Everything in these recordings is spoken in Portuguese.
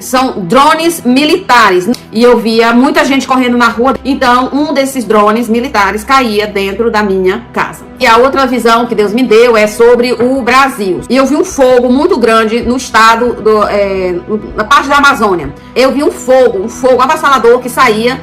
são drones militares. E eu via muita gente correndo na rua. Então, um desses drones militares caía dentro da minha casa. E a outra visão que Deus me deu é sobre o Brasil. E eu vi um fogo muito grande no estado, na parte da Amazônia. Eu vi um fogo avassalador que saía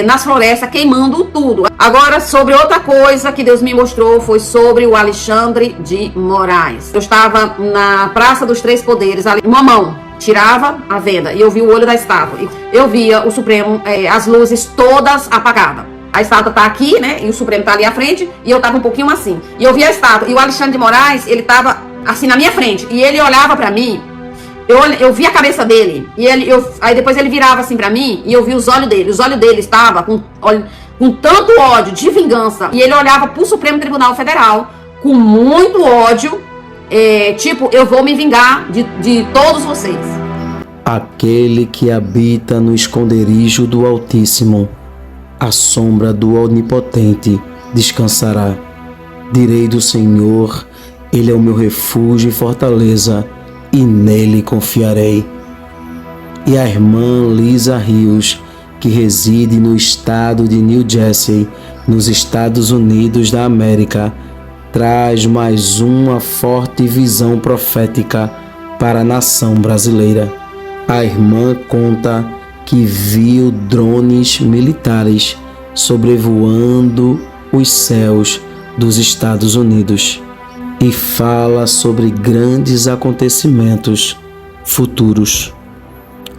nas florestas, queimando tudo. Agora, sobre outra coisa que Deus me mostrou, foi sobre o Alexandre de Moraes. Eu estava na Praça dos Três Poderes, ali, uma mão tirava a venda e eu vi o olho da estátua. Eu via o Supremo, as luzes todas apagadas. A estátua tá aqui, né? E o Supremo tá ali à frente e eu tava um pouquinho assim. E eu vi a estátua e o Alexandre de Moraes, ele tava assim na minha frente e ele olhava pra mim. Eu vi a cabeça dele e aí depois ele virava assim pra mim e eu vi os olhos dele. Os olhos dele estavam com tanto ódio de vingança e ele olhava pro Supremo Tribunal Federal com muito ódio. Tipo, eu vou me vingar de todos vocês. Aquele que habita no esconderijo do Altíssimo, à sombra do Onipotente descansará. Direi do Senhor, Ele é o meu refúgio e fortaleza, e nele confiarei. E a irmã Lisa Rios, que reside no estado de New Jersey, nos Estados Unidos da América, traz mais uma forte visão profética para a nação brasileira. A irmã conta que viu drones militares sobrevoando os céus dos Estados Unidos e fala sobre grandes acontecimentos futuros.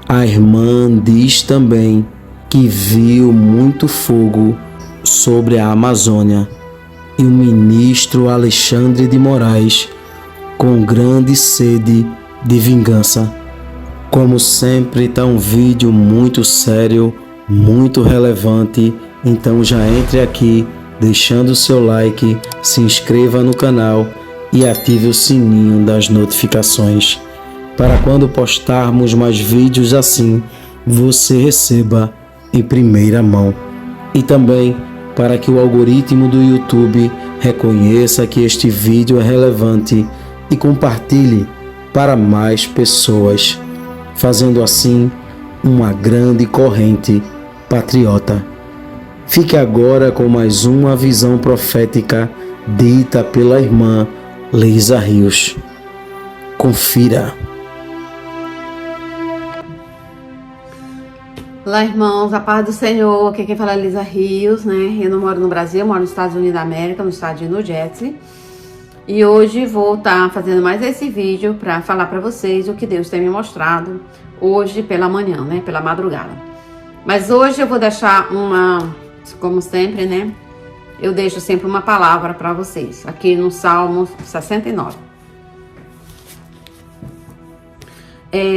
A irmã diz também que viu muito fogo sobre a Amazônia e o ministro Alexandre de Moraes com grande sede de vingança. Como sempre, está um vídeo muito sério, muito relevante, então já entre aqui deixando o seu like, se inscreva no canal e ative o sininho das notificações para quando postarmos mais vídeos assim, você receba em primeira mão. E também para que o algoritmo do YouTube reconheça que este vídeo é relevante e compartilhe para mais pessoas, fazendo assim uma grande corrente patriota. Fique agora com mais uma visão profética dita pela irmã Lisa Rios. Confira. Olá, irmãos, a paz do Senhor. Aqui quem fala é Lisa Rios, né? Eu não moro no Brasil, eu moro nos Estados Unidos da América, no estado de New Jersey. E hoje vou estar fazendo mais esse vídeo para falar para vocês o que Deus tem me mostrado hoje pela manhã, né? Pela madrugada. Mas hoje eu vou deixar como sempre, né? Eu deixo sempre uma palavra para vocês, aqui no Salmo 69.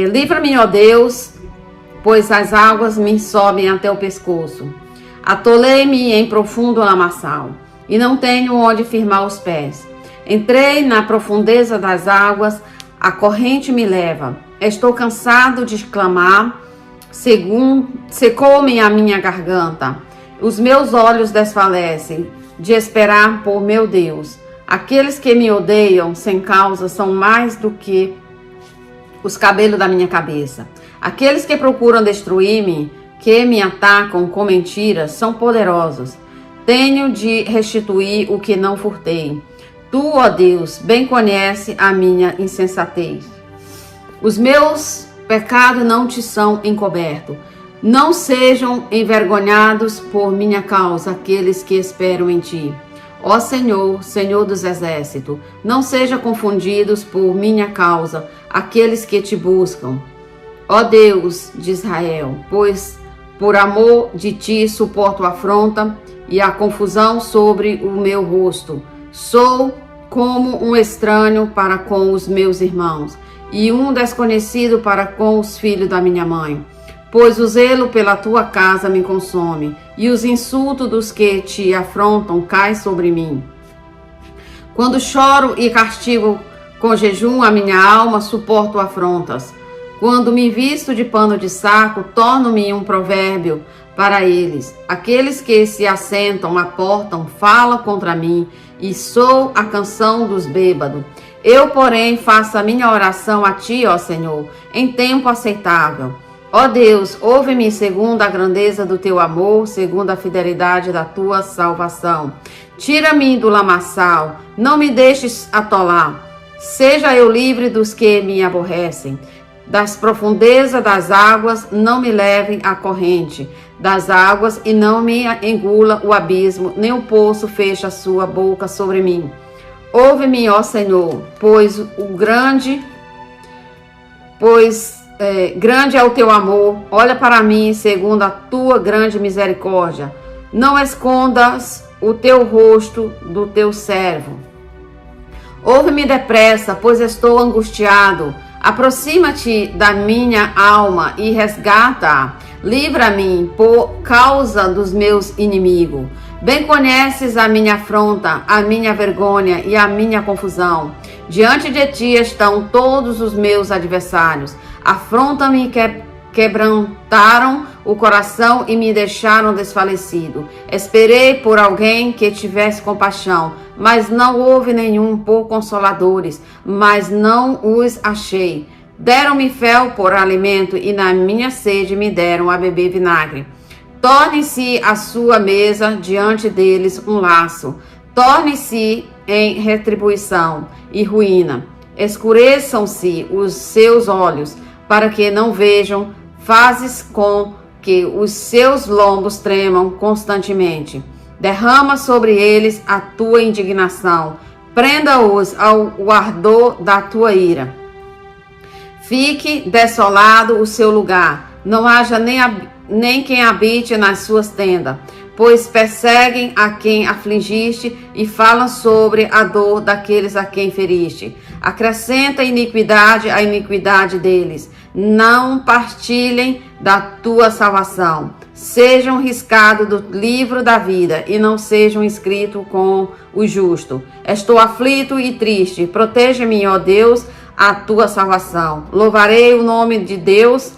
Livra-me, ó Deus, pois as águas me sobem até o pescoço. Atolei-me em profundo lamaçal, e não tenho onde firmar os pés. Entrei na profundeza das águas, a corrente me leva. Estou cansado de clamar, secou-me a minha garganta. Os meus olhos desfalecem de esperar por meu Deus. Aqueles que me odeiam sem causa são mais do que os cabelos da minha cabeça. Aqueles que procuram destruir-me, que me atacam com mentiras, são poderosos. Tenho de restituir o que não furtei. Tu, ó Deus, bem conhece a minha insensatez. Os meus pecados não te são encobertos. Não sejam envergonhados por minha causa aqueles que esperam em ti. Ó Senhor, Senhor dos exércitos, não sejam confundidos por minha causa aqueles que te buscam. Ó Deus de Israel, pois por amor de ti suporto a afronta e a confusão sobre o meu rosto. Sou como um estranho para com os meus irmãos e um desconhecido para com os filhos da minha mãe. Pois o zelo pela tua casa me consome, e os insultos dos que te afrontam caem sobre mim. Quando choro e castigo com jejum a minha alma, suporto afrontas. Quando me visto de pano de saco, torno-me um provérbio para eles. Aqueles que se assentam, aportam, falam contra mim, e sou a canção dos bêbados. Eu, porém, faço a minha oração a ti, ó Senhor, em tempo aceitável. Ó Deus, ouve-me segundo a grandeza do teu amor, segundo a fidelidade da tua salvação. Tira-me do lamaçal, não me deixes atolar. Seja eu livre dos que me aborrecem. Das profundezas das águas não me levem à corrente das águas e não me engula o abismo, nem o poço feche a sua boca sobre mim. Ouve-me, ó Senhor, pois grande é o teu amor. Olha para mim segundo a tua grande misericórdia. Não escondas o teu rosto do teu servo. Ouve-me depressa, pois estou angustiado. Aproxima-te da minha alma e resgata-a. Livra-me por causa dos meus inimigos. Bem conheces a minha afronta, a minha vergonha e a minha confusão. Diante de ti estão todos os meus adversários. Afronta-me e quebrantaram o coração e me deixaram desfalecido. Esperei por alguém que tivesse compaixão, mas não houve nenhum, por consoladores, mas não os achei. Deram-me fel por alimento e na minha sede me deram a beber vinagre. Torne-se a sua mesa diante deles um laço. Torne-se em retribuição e ruína. Escureçam-se os seus olhos, para que não vejam. Fazes com que os seus lombos tremam constantemente. Derrama sobre eles a tua indignação. Prenda-os ao ardor da tua ira. Fique desolado o seu lugar. Não haja nem quem habite nas suas tendas, pois perseguem a quem afligiste e falam sobre a dor daqueles a quem feriste. Acrescenta iniquidade à iniquidade deles. Não partilhem da tua salvação. Sejam riscados do livro da vida e não sejam inscritos com o justo. Estou aflito e triste. Proteja-me, ó Deus, a tua salvação. Louvarei o nome de Deus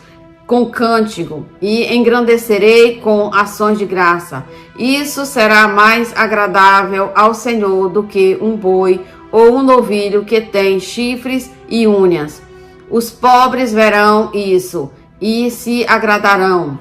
com cântico e engrandecerei com ações de graça. Isso será mais agradável ao Senhor do que um boi ou um novilho que tem chifres e unhas. Os pobres verão isso e se agradarão.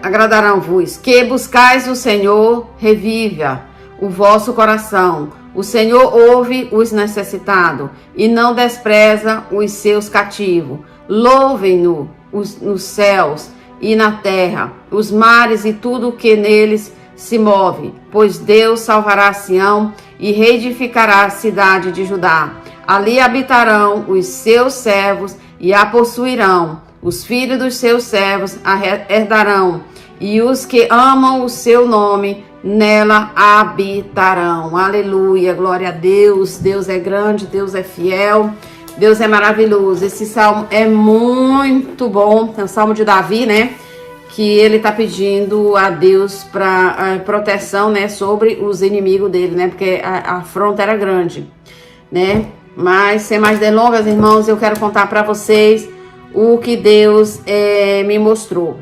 Agradaram-vos. Que buscais o Senhor, reviva o vosso coração. O Senhor ouve os necessitados e não despreza os seus cativos. Louvem-no nos céus e na terra, os mares e tudo o que neles se move, pois Deus salvará Sião e reedificará a cidade de Judá. Ali habitarão os seus servos e a possuirão. Os filhos dos seus servos a herdarão, e os que amam o seu nome nela habitarão. Aleluia, glória a Deus. Deus é grande, Deus é fiel, Deus é maravilhoso. Esse salmo é muito bom. É o salmo de Davi, né? Que ele tá pedindo a Deus para proteção, né? Sobre os inimigos dele, né? Porque a afronta era grande, né? Mas sem mais delongas, irmãos, eu quero contar para vocês o que Deus me mostrou.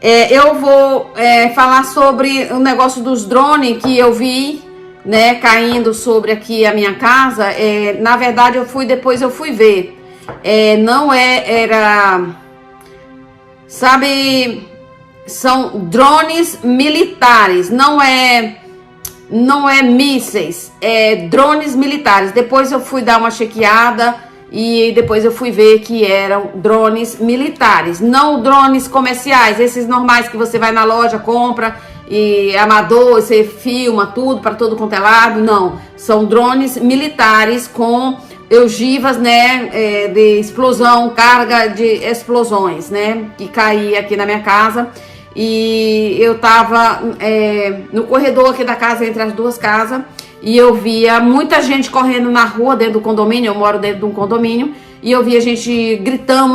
Eu vou falar sobre o negócio dos drones que eu vi, né, caindo sobre aqui a minha casa. Na verdade, depois eu fui ver. Sabe, são drones militares, não é mísseis, drones militares. Depois eu fui dar uma chequeada. E depois eu fui ver que eram drones militares, não drones comerciais, esses normais que você vai na loja, compra e amador, você filma tudo para todo quanto é lado. Não, são drones militares com ogivas, né, de explosão, carga de explosões, né, que caía aqui na minha casa. E eu tava no corredor aqui da casa, entre as duas casas, e eu via muita gente correndo na rua dentro do condomínio. Eu moro dentro de um condomínio e eu via gente gritando,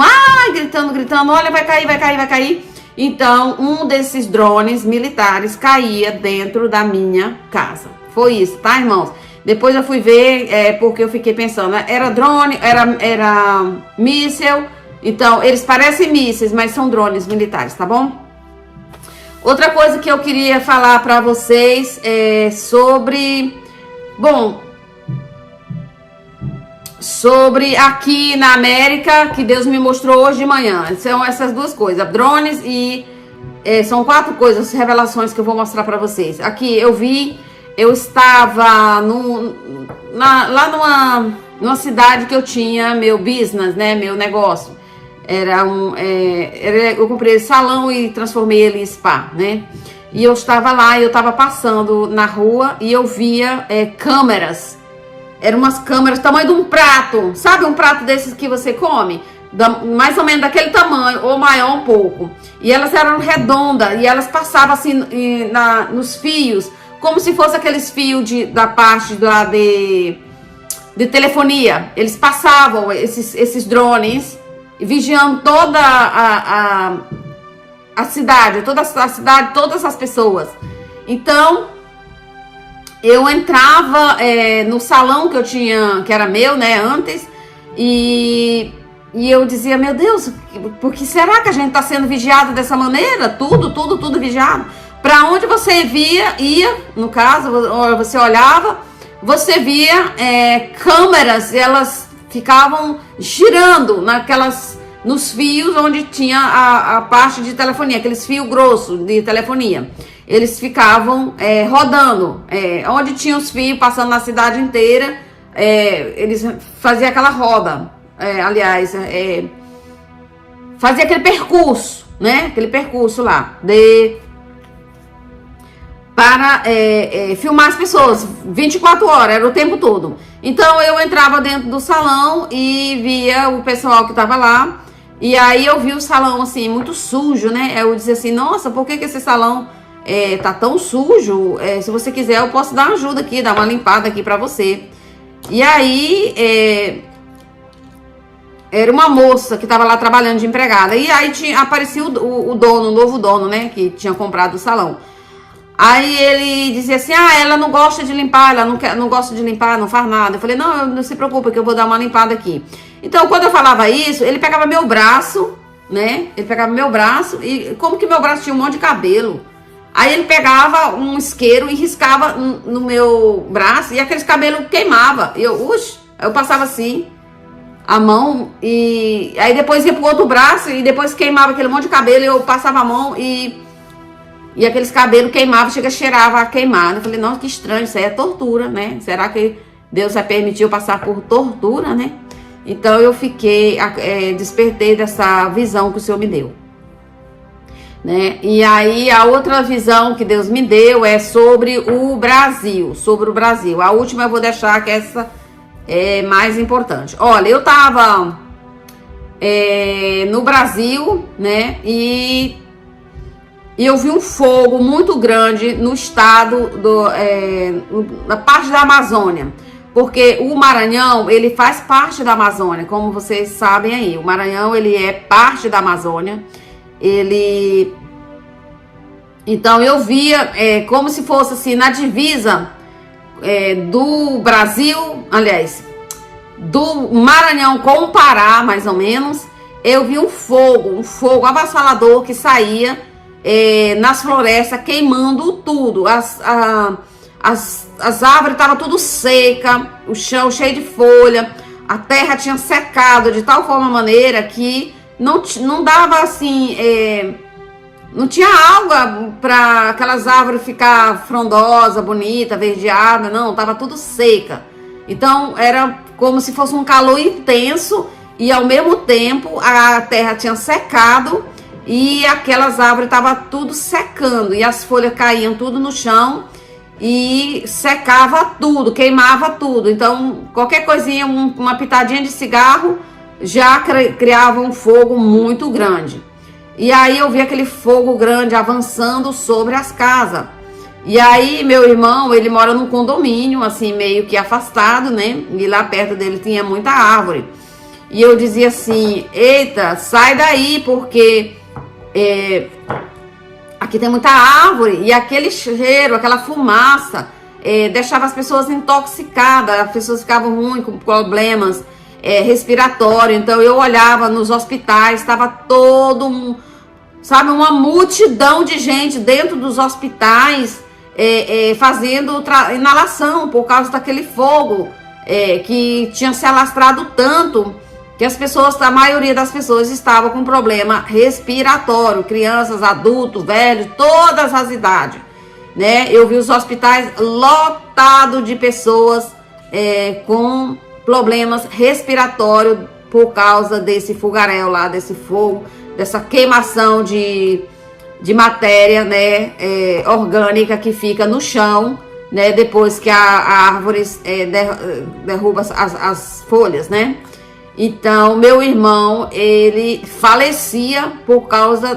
gritando, olha, vai cair. Então, um desses drones militares caía dentro da minha casa. Foi isso, tá, irmãos? Depois eu fui ver, porque eu fiquei pensando, era drone, era míssil. Então, eles parecem mísseis, mas são drones militares, tá bom? Outra coisa que eu queria falar para vocês é sobre Bom, sobre aqui na América, que Deus me mostrou hoje de manhã, são essas duas coisas, drones e são 4 coisas, revelações que eu vou mostrar para vocês. Aqui eu estava lá numa cidade que eu tinha meu business, né, meu negócio. Eu comprei salão e transformei ele em spa, né? E eu estava lá, eu estava passando na rua e eu via câmeras. Eram umas câmeras tamanho de um prato, sabe, um prato desses que você come? Mais ou menos daquele tamanho, ou maior um pouco. E elas eram redondas e elas passavam assim nos fios, como se fosse aqueles fios da parte de telefonia. Eles passavam esses drones vigiando toda a cidade, todas as pessoas. Então, eu entrava no salão que eu tinha, que era meu, né, antes, e eu dizia, meu Deus, por que será que a gente está sendo vigiado dessa maneira? Tudo vigiado. Para onde você ia, no caso, você olhava, você via câmeras, elas ficavam girando nos fios onde tinha a parte de telefonia, aqueles fios grossos de telefonia. Eles ficavam rodando, onde tinha os fios passando na cidade inteira, eles faziam aquela roda, fazia aquele percurso, né? Aquele percurso lá, para filmar as pessoas, 24 horas, era o tempo todo. Então eu entrava dentro do salão e via o pessoal que estava lá, e aí eu vi o salão assim, muito sujo, né? Eu dizia assim, nossa, por que esse salão tá tão sujo? Se você quiser eu posso dar uma ajuda aqui, dar uma limpada aqui pra você. E aí era uma moça que estava lá trabalhando de empregada, e aí aparecia o dono, o novo dono, né, que tinha comprado o salão. Aí ele dizia assim, ela não gosta de limpar, ela não gosta de limpar, não faz nada. Eu falei, não se preocupe que eu vou dar uma limpada aqui. Então, quando eu falava isso, ele pegava meu braço, né? Ele pegava meu braço, e como que meu braço tinha um monte de cabelo. Aí ele pegava um isqueiro e riscava no meu braço, e aqueles cabelos queimava. E eu passava assim, a mão, e aí depois ia pro outro braço, e depois queimava aquele monte de cabelo, e eu passava a mão, e aqueles cabelos queimavam, cheirava a queimada. Eu falei, nossa, que estranho, isso aí é tortura, né? Será que Deus vai permitir eu passar por tortura, né? Então eu despertei dessa visão que o Senhor me deu, né? E aí a outra visão que Deus me deu é sobre o Brasil, A última eu vou deixar, que essa é mais importante. Olha, eu tava no Brasil, né? E eu vi um fogo muito grande no estado, na parte da Amazônia. Porque o Maranhão, ele faz parte da Amazônia, como vocês sabem aí. O Maranhão, ele é parte da Amazônia. Então eu via como se fosse assim, na divisa do Brasil, aliás, do Maranhão com o Pará, mais ou menos. Eu vi um fogo avassalador que saía nas florestas, queimando tudo. As árvores estavam tudo seca, o chão cheio de folha, a terra tinha secado de tal maneira que não dava assim, não tinha água para aquelas árvores ficar frondosa, bonita, verdeada, não, estava tudo seca. Então era como se fosse um calor intenso, e ao mesmo tempo a terra tinha secado e aquelas árvores estavam tudo secando, e as folhas caíam tudo no chão e secava tudo, queimava tudo. Então qualquer coisinha, uma pitadinha de cigarro já criava um fogo muito grande. E aí eu vi aquele fogo grande avançando sobre as casas. E aí meu irmão, ele mora num condomínio assim meio que afastado, né? E lá perto dele tinha muita árvore. E eu dizia assim, eita, sai daí, porque aqui tem muita árvore, e aquele cheiro, aquela fumaça deixava as pessoas intoxicadas, as pessoas ficavam ruins, com problemas respiratórios. Então eu olhava nos hospitais, estava todo sabe, uma multidão de gente dentro dos hospitais, fazendo inalação por causa daquele fogo que tinha se alastrado tanto que a maioria das pessoas estava com problema respiratório, crianças, adultos, velhos, todas as idades, né? Eu vi os hospitais lotados de pessoas com problemas respiratórios por causa desse fogaréu lá, desse fogo, dessa queimação de matéria, né, orgânica que fica no chão, né, depois que a árvore derruba as folhas, né? Então, meu irmão, ele falecia por causa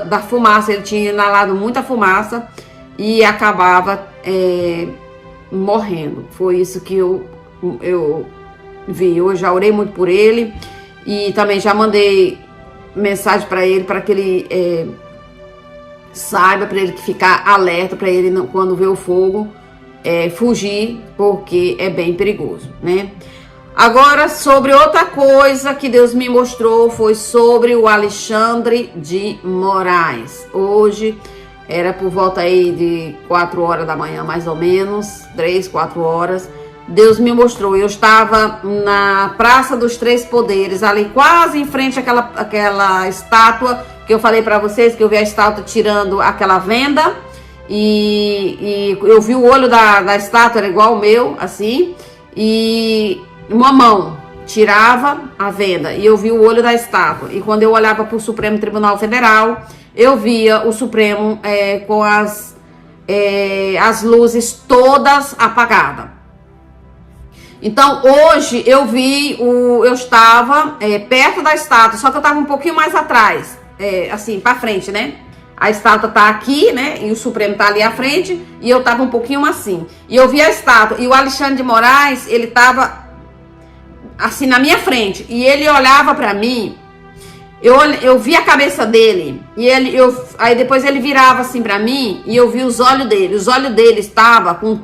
da fumaça. Ele tinha inalado muita fumaça e acabava morrendo. Foi isso que eu vi. Eu já orei muito por ele e também já mandei mensagem para ele, para que ele saiba, para ele ficar alerta, para ele, quando vê o fogo, fugir, porque é bem perigoso, né? Agora, sobre outra coisa que Deus me mostrou, foi sobre o Alexandre de Moraes. Hoje, era por volta aí de 4 horas da manhã, mais ou menos, 3, 4 horas. Deus me mostrou, eu estava na Praça dos Três Poderes, ali quase em frente àquela estátua, que eu falei para vocês, que eu vi a estátua tirando aquela venda, e eu vi o olho da estátua, era igual o meu, assim, e uma mão tirava a venda e eu vi o olho da estátua. E quando eu olhava para o Supremo Tribunal Federal, eu via o Supremo com as luzes todas apagadas. Então hoje eu estava perto da estátua, só que eu estava um pouquinho mais atrás, assim, para frente, né? A estátua tá aqui, né? E o Supremo tá ali à frente, e eu tava um pouquinho assim. E eu vi a estátua, e o Alexandre de Moraes, ele tava assim na minha frente, e ele olhava para mim. Eu vi a cabeça dele, e aí depois ele virava assim para mim, e eu vi os olhos dele. Os olhos dele estavam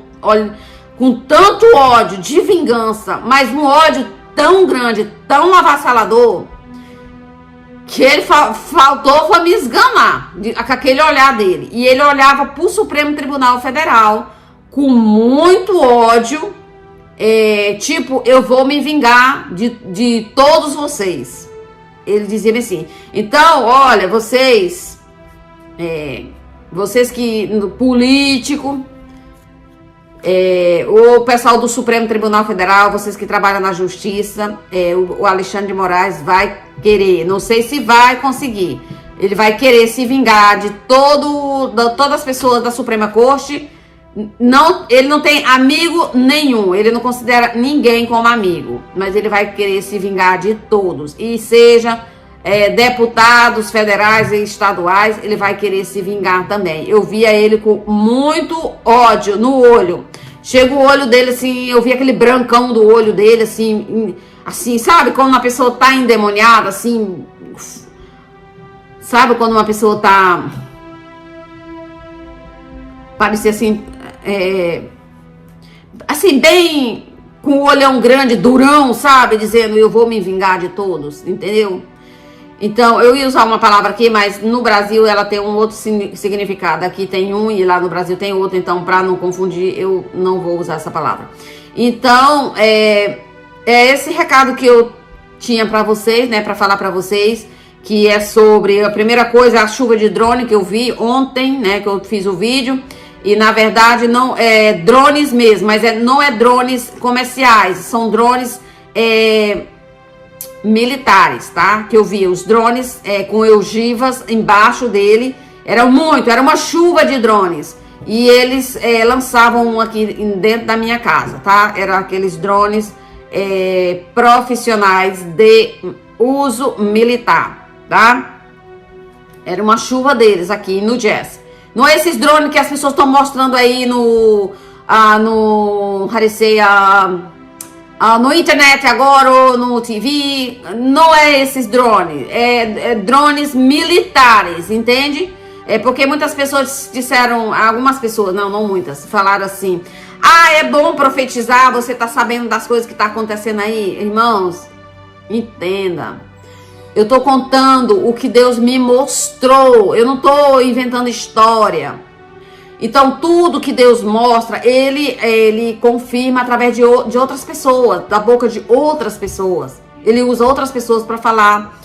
com tanto ódio de vingança, mas um ódio tão grande, tão avassalador, que ele faltou foi me esganar com aquele olhar dele. E ele olhava para o Supremo Tribunal Federal com muito ódio, tipo, eu vou me vingar de todos vocês. Ele dizia assim: então, olha, vocês que político, o pessoal do Supremo Tribunal Federal, vocês que trabalham na justiça, o Alexandre de Moraes vai querer, não sei se vai conseguir, ele vai querer se vingar de todas as pessoas da Suprema Corte. Ele não tem amigo nenhum, ele não considera ninguém como amigo, mas ele vai querer se vingar de todos, e seja deputados federais e estaduais, ele vai querer se vingar também. Eu via ele com muito ódio no olho. Chega o olho dele assim, eu vi aquele brancão do olho dele assim, sabe? Quando uma pessoa tá endemoniada, assim, sabe? Quando uma pessoa tá, parecia assim, bem com o olhão grande, durão, sabe? Dizendo, eu vou me vingar de todos, entendeu? Então, eu ia usar uma palavra aqui, mas no Brasil ela tem um outro significado. Aqui tem um e lá no Brasil tem outro, então para não confundir, eu não vou usar essa palavra. Então, é esse recado que eu tinha para vocês, né, para falar para vocês, que é sobre, a primeira coisa, a chuva de drone que eu vi ontem, né, que eu fiz o vídeo. E na verdade não é drones mesmo, mas não é drones comerciais, são drones militares, tá? Que eu vi os drones com ogivas embaixo dele, era uma chuva de drones. E eles lançavam um aqui dentro da minha casa, tá? Eram aqueles drones profissionais de uso militar, tá? Era uma chuva deles aqui no Jazz. Não é esses drones que as pessoas estão mostrando aí no internet agora, ou no TV. Não é esses drones, é drones militares, entende? Porque muitas pessoas disseram, algumas pessoas, não muitas, falaram assim: é bom profetizar, você tá sabendo das coisas que tá acontecendo aí. Irmãos, entenda. Eu tô contando o que Deus me mostrou. Eu não tô inventando história. Então, tudo que Deus mostra, ele confirma através de outras pessoas, da boca de outras pessoas. Ele usa outras pessoas para falar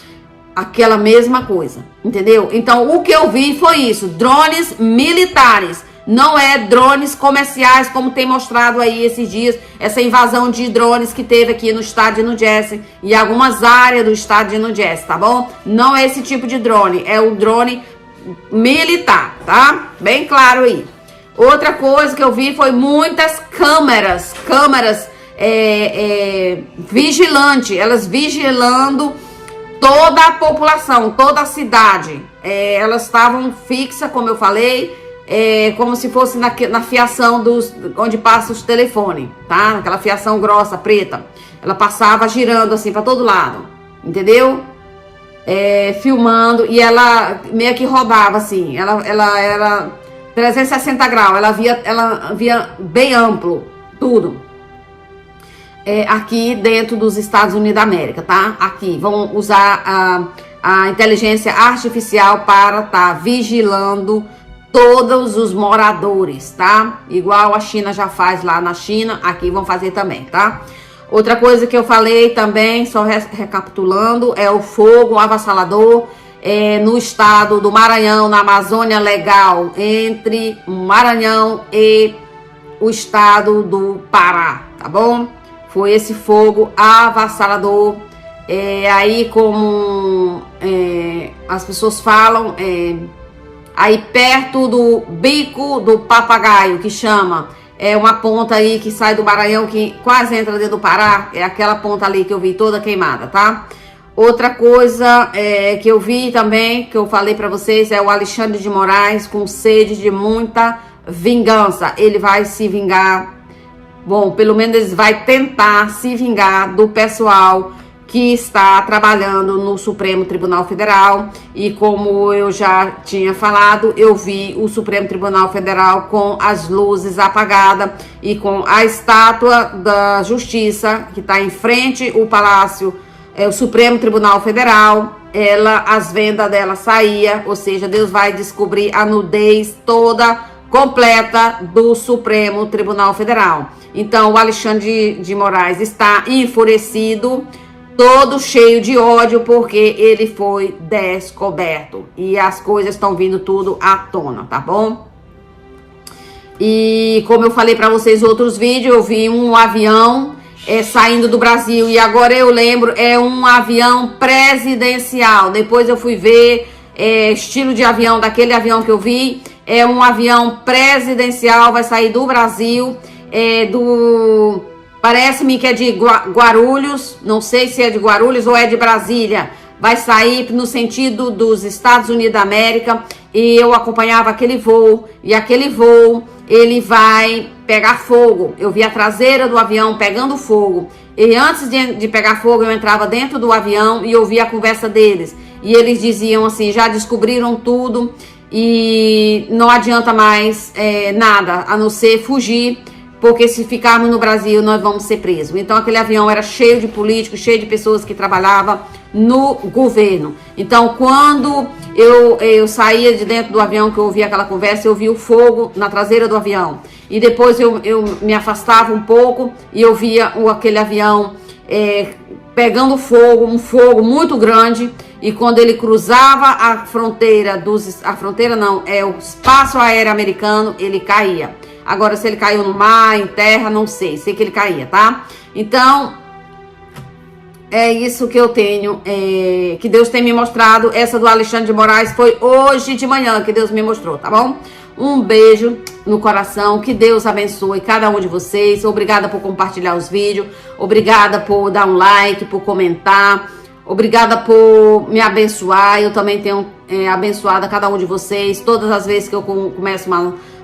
aquela mesma coisa, entendeu? Então, o que eu vi foi isso, drones militares, não é drones comerciais, como tem mostrado aí esses dias, essa invasão de drones que teve aqui no estado de New Jersey e algumas áreas do estado de New Jersey, tá bom? Não é esse tipo de drone, é um drone militar, tá? Bem claro aí. Outra coisa que eu vi foi muitas câmeras vigilante, elas vigilando toda a população, toda a cidade. Elas estavam fixas, como eu falei, como se fosse na fiação onde passa os telefones, tá? Aquela fiação grossa, preta. Ela passava girando assim para todo lado, entendeu? Filmando, e ela meio que rodava assim. Ela era 360 graus, ela via bem amplo, tudo. Aqui dentro dos Estados Unidos da América, tá? Aqui, vão usar a inteligência artificial para estar vigilando todos os moradores, tá? Igual a China já faz lá na China, aqui vão fazer também, tá? Outra coisa que eu falei também, só recapitulando, é o fogo avassalador no estado do Maranhão, na Amazônia Legal, entre o Maranhão e o estado do Pará, tá bom? Foi esse fogo avassalador. Aí, como as pessoas falam, aí perto do bico do papagaio, que chama, uma ponta aí que sai do Maranhão, que quase entra dentro do Pará, é aquela ponta ali que eu vi toda queimada, tá? Outra coisa que eu vi também, que eu falei pra vocês, é o Alexandre de Moraes com sede de muita vingança. Ele vai se vingar. Bom, pelo menos eles vai tentar se vingar do pessoal que está trabalhando no Supremo Tribunal Federal. E como eu já tinha falado, eu vi o Supremo Tribunal Federal com as luzes apagadas e com a estátua da Justiça que está em frente ao Palácio, o Supremo Tribunal Federal. As vendas dela saía, ou seja, Deus vai descobrir a nudez toda completa do Supremo Tribunal Federal. Então, o Alexandre de Moraes está enfurecido, todo cheio de ódio, porque ele foi descoberto. E as coisas estão vindo tudo à tona, tá bom? E como eu falei para vocês em outros vídeos, eu vi um avião saindo do Brasil. E agora eu lembro, é um avião presidencial. Depois eu fui ver estilo de avião, daquele avião que eu vi. É um avião presidencial, vai sair do Brasil, parece-me que é de Guarulhos, não sei se é de Guarulhos ou é de Brasília, vai sair no sentido dos Estados Unidos da América, e eu acompanhava aquele voo, e aquele voo, ele vai pegar fogo. Eu vi a traseira do avião pegando fogo, e antes de pegar fogo, eu entrava dentro do avião e ouvia a conversa deles, e eles diziam assim, já descobriram tudo, e não adianta mais nada, a não ser fugir, porque se ficarmos no Brasil, nós vamos ser presos. Então, aquele avião era cheio de políticos, cheio de pessoas que trabalhavam no governo. Então, quando eu saía de dentro do avião, que eu ouvia aquela conversa, eu via o fogo na traseira do avião. E depois eu me afastava um pouco e eu via aquele avião pegando fogo, um fogo muito grande. E quando ele cruzava a fronteira o espaço aéreo americano, ele caía. Agora, se ele caiu no mar, em terra, não sei. Sei que ele caía, tá? Então, é isso que eu tenho, que Deus tem me mostrado. Essa do Alexandre de Moraes foi hoje de manhã que Deus me mostrou, tá bom? Um beijo no coração, que Deus abençoe cada um de vocês. Obrigada por compartilhar os vídeos. Obrigada por dar um like, por comentar. Obrigada por me abençoar. Eu também tenho abençoado a cada um de vocês. Todas as vezes que eu começo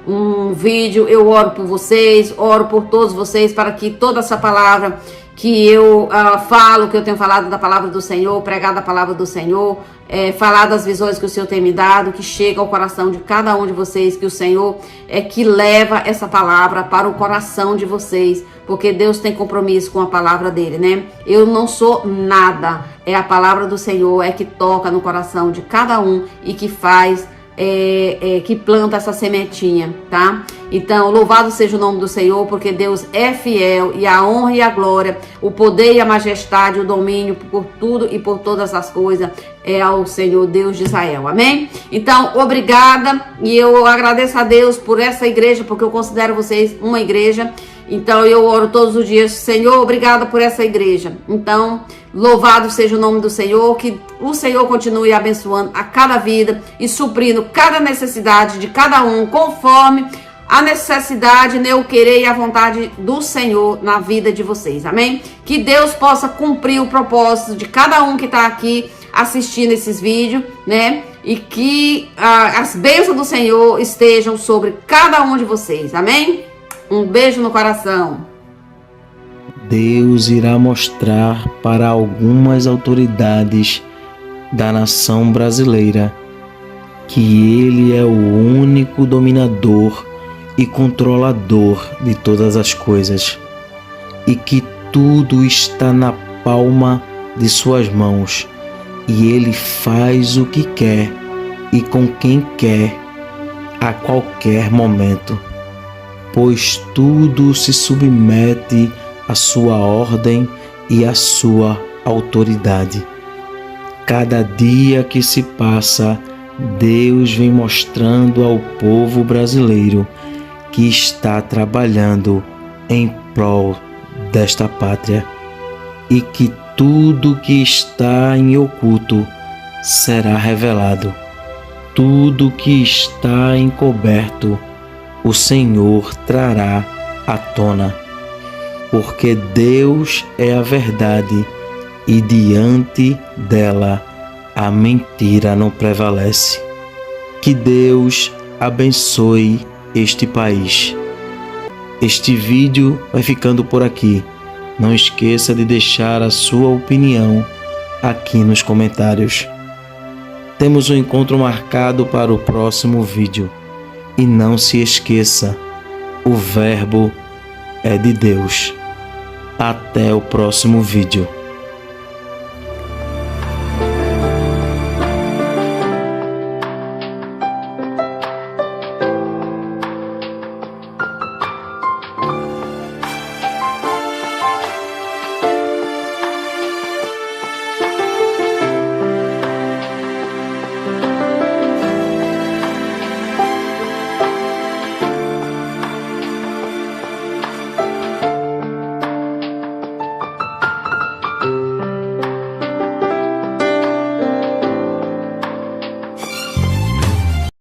um vídeo, eu oro por vocês, oro por todos vocês, para que toda essa palavra que eu falo, que eu tenho falado da palavra do Senhor, pregado a palavra do Senhor, falar das visões que o Senhor tem me dado, que chega ao coração de cada um de vocês, que o Senhor que leva essa palavra para o coração de vocês, porque Deus tem compromisso com a palavra dele, né? Eu não sou nada, é a palavra do Senhor, que toca no coração de cada um e que faz que planta essa sementinha, tá? Então, louvado seja o nome do Senhor, porque Deus é fiel, e a honra e a glória, o poder e a majestade, o domínio por tudo e por todas as coisas é ao Senhor Deus de Israel, amém? Então, obrigada, e eu agradeço a Deus por essa igreja, porque eu considero vocês uma igreja. Então eu oro todos os dias, Senhor, obrigada por essa igreja. Então, louvado seja o nome do Senhor, que o Senhor continue abençoando a cada vida e suprindo cada necessidade de cada um, conforme a necessidade, né, o querer e a vontade do Senhor na vida de vocês, amém? Que Deus possa cumprir o propósito de cada um que está aqui assistindo esses vídeos, né? E que as bênçãos do Senhor estejam sobre cada um de vocês, amém? Um beijo no coração. Deus irá mostrar para algumas autoridades da nação brasileira que Ele é o único dominador e controlador de todas as coisas, e que tudo está na palma de suas mãos, e Ele faz o que quer e com quem quer a qualquer momento, pois tudo se submete à sua ordem e à sua autoridade. Cada dia que se passa, Deus vem mostrando ao povo brasileiro que está trabalhando em prol desta pátria, e que tudo que está em oculto será revelado. Tudo que está encoberto, o Senhor trará à tona, porque Deus é a verdade, e diante dela a mentira não prevalece. Que Deus abençoe este país. Este vídeo vai ficando por aqui. Não esqueça de deixar a sua opinião aqui nos comentários. Temos um encontro marcado para o próximo vídeo. E não se esqueça, o Verbo é de Deus. Até o próximo vídeo.